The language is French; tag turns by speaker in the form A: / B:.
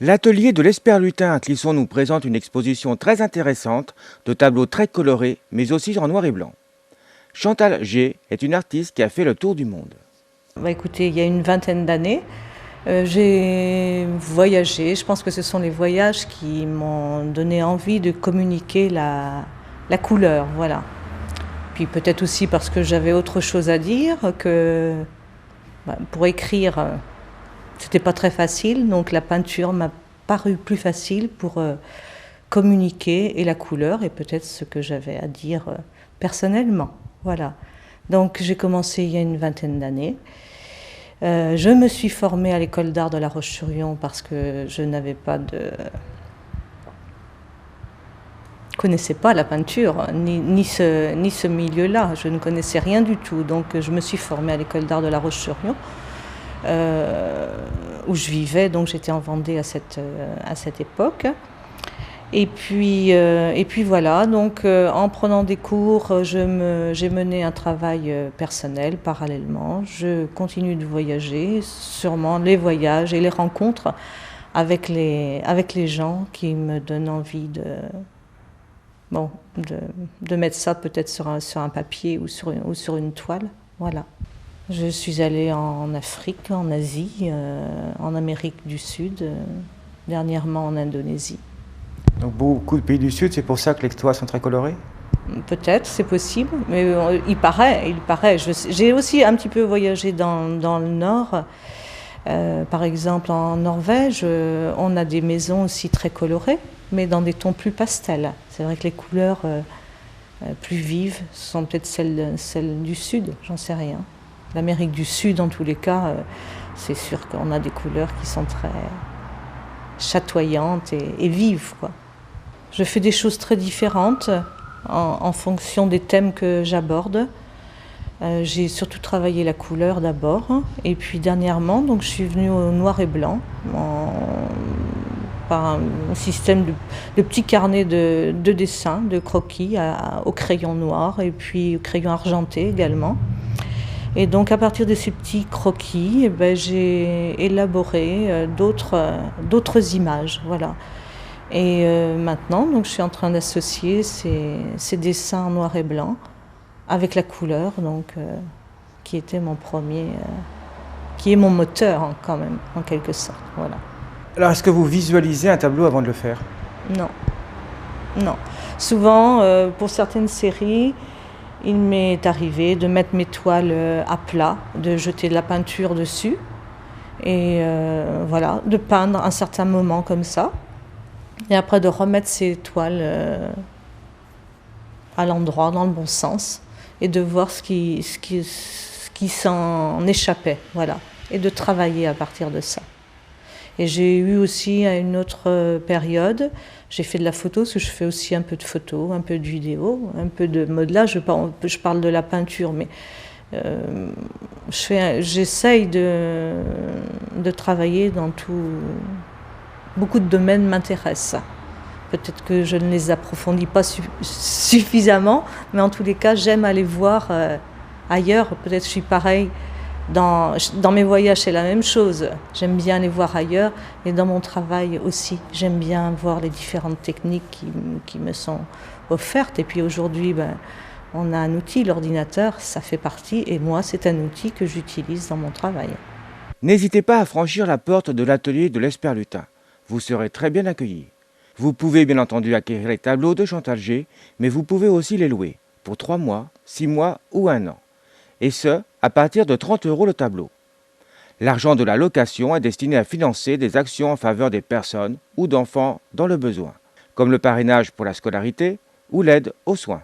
A: L'atelier de l'Esperlutin à Clisson nous présente une exposition très intéressante de tableaux très colorés, mais aussi en noir et blanc. Chantal G est une artiste qui a fait le tour du monde.
B: Écoutez, il y a une vingtaine d'années, j'ai voyagé. Je pense que ce sont les voyages qui m'ont donné envie de communiquer la couleur, voilà. Puis peut-être aussi parce que j'avais autre chose à dire, que pour écrire, c'était pas très facile, donc la peinture m'a paru plus facile pour communiquer et la couleur et peut-être ce que j'avais à dire personnellement, voilà. Donc j'ai commencé il y a une vingtaine d'années. Je me suis formée à l'école d'art de La Roche-sur-Yon parce que je n'avais pas connaissais pas la peinture, ni ce milieu-là. Je ne connaissais rien du tout. Donc je me suis formée à l'école d'art de La Roche-sur-Yon, où je vivais. Donc j'étais en Vendée à cette époque. Et puis voilà, donc en prenant des cours, j'ai mené un travail personnel parallèlement. Je continue de voyager, sûrement les voyages et les rencontres avec les gens qui me donnent envie de mettre ça peut-être sur un papier ou sur une toile. Voilà. Je suis allée en Afrique, en Asie, en Amérique du Sud, dernièrement en Indonésie.
A: Donc beaucoup de pays du Sud, c'est pour ça que les toiles sont très colorées?
B: Peut-être, c'est possible, mais il paraît. J'ai aussi un petit peu voyagé dans le Nord. Par exemple, en Norvège, on a des maisons aussi très colorées, mais dans des tons plus pastels. C'est vrai que les couleurs plus vives sont peut-être celles du Sud, j'en sais rien. L'Amérique du Sud, en tous les cas, c'est sûr qu'on a des couleurs qui sont très chatoyantes et vives, quoi. Je fais des choses très différentes en fonction des thèmes que j'aborde. J'ai surtout travaillé la couleur d'abord, et puis dernièrement, donc je suis venue au noir et blanc par un système de petits carnets de dessin, de croquis au crayon noir et puis au crayon argenté également. Et donc à partir de ces petits croquis, j'ai élaboré d'autres images, voilà. Et maintenant, donc, je suis en train d'associer ces dessins en noir et blanc avec la couleur, donc, qui était mon premier, qui est mon moteur quand même, en quelque sorte. Voilà.
A: Alors est-ce que vous visualisez un tableau avant de le faire?
B: Non, non. Souvent, pour certaines séries, il m'est arrivé de mettre mes toiles à plat, de jeter de la peinture dessus et voilà, de peindre un certain moment comme ça. Et après de remettre ces toiles à l'endroit, dans le bon sens, et de voir ce qui s'en échappait, voilà, et de travailler à partir de ça. Et j'ai eu aussi à une autre période, j'ai fait de la photo, parce que je fais aussi un peu de photo, un peu de vidéo, un peu de modelage, je parle de la peinture, mais j'essaye de travailler dans tout. Beaucoup de domaines m'intéressent. Peut-être que je ne les approfondis pas suffisamment, mais en tous les cas, j'aime aller voir ailleurs. Peut-être que je suis pareil. Dans mes voyages, c'est la même chose. J'aime bien aller voir ailleurs et dans mon travail aussi. J'aime bien voir les différentes techniques qui me sont offertes. Et puis aujourd'hui, on a un outil, l'ordinateur, ça fait partie. Et moi, c'est un outil que j'utilise dans mon travail.
A: N'hésitez pas à franchir la porte de l'atelier de l'Esperlutin. Vous serez très bien accueillis. Vous pouvez bien entendu acquérir les tableaux de Chantal G, mais vous pouvez aussi les louer pour 3 mois, 6 mois ou 1 an. Et ce, à partir de 30 € le tableau. L'argent de la location est destiné à financer des actions en faveur des personnes ou d'enfants dans le besoin, comme le parrainage pour la scolarité ou l'aide aux soins.